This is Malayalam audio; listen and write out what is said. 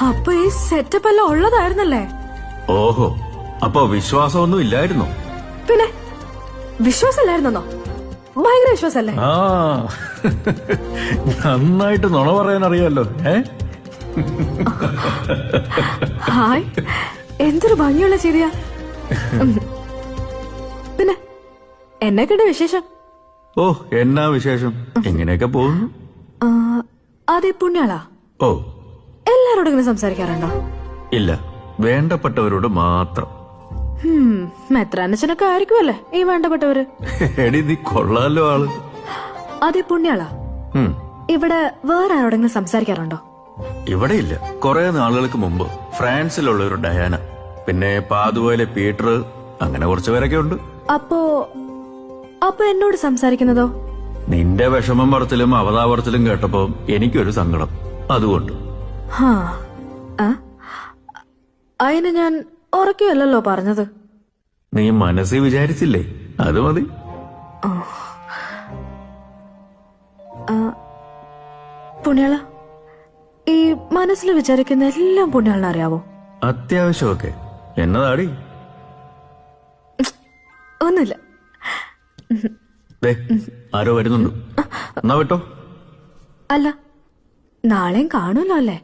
അപ്പൊ ഈ സെറ്റപ്പ് എല്ലാം ഉള്ളതായിരുന്നല്ലേ? ഓഹോ, അപ്പൊ വിശ്വാസമൊന്നും ഇല്ലായിരുന്നോ? പിന്നെ വിശ്വാസമില്ലായിരുന്നോ? ഭയങ്കര വിശ്വാസല്ലേ? ആ നന്നായിട്ട് നുണ പറയാൻ അറിയാലോ. ഹായ്, എന്തൊരു ഭംഗിയുള്ള ചിരിയാ. പിന്നെ എന്നൊക്കെയുണ്ട് വിശേഷം? ഓ, എന്നാ വിശേഷം? എങ്ങനെയൊക്കെ പോകുന്നു? അതെ, പുണ്യാളാ. ഓ, എല്ലാരോടും ഇങ്ങനെ സംസാരിക്കാറുണ്ടോ? ഇല്ല, വേണ്ടപ്പെട്ടവരോട് മാത്രം. മെത്രാനച്ചനൊക്കെ ആയിരിക്കുമല്ലേ ഈ വേണ്ടപ്പെട്ടവര്? എടി, നീ കൊള്ളാലോ ആള്. അതെ, പുണ്യാളാ. ഇവിടെ വേറെ ആരോടെങ്കിലും സംസാരിക്കാറുണ്ടോ? ഇവിടെ ഇല്ല. കുറെ നാളുകൾക്ക് മുമ്പ് ഫ്രാൻസിലുള്ള ഒരു ഡയാന, പിന്നെ പാതുവയിലെ പീറ്റർ, അങ്ങനെ കുറച്ചു പേരൊക്കെ ഉണ്ട്. അപ്പൊ എന്നോട് സംസാരിക്കുന്നതോ? നിന്റെ വിഷമം പറച്ചിലും അവതാപറച്ചിലും കേട്ടപ്പോ എനിക്കൊരു സങ്കടം, അതുകൊണ്ട്. അതിന് ഞാൻ ഉറക്കുകയല്ലോ പറഞ്ഞത്. നീ മനസ്സിൽ വിചാരിച്ചില്ലേ, അത് മതി. പുണ്യാള, ഈ മനസ്സിൽ വിചാരിക്കുന്ന എല്ലാം പുണ്യാളിനെ അറിയാവോ? അത്യാവശ്യമൊക്കെ. എന്നതാടി? ഒന്നുമില്ല. ആരോ വരുന്നുണ്ട്, എന്നാ വിട്ടോ. അല്ല, നാളെയും കാണുമല്ലോ അല്ലേ?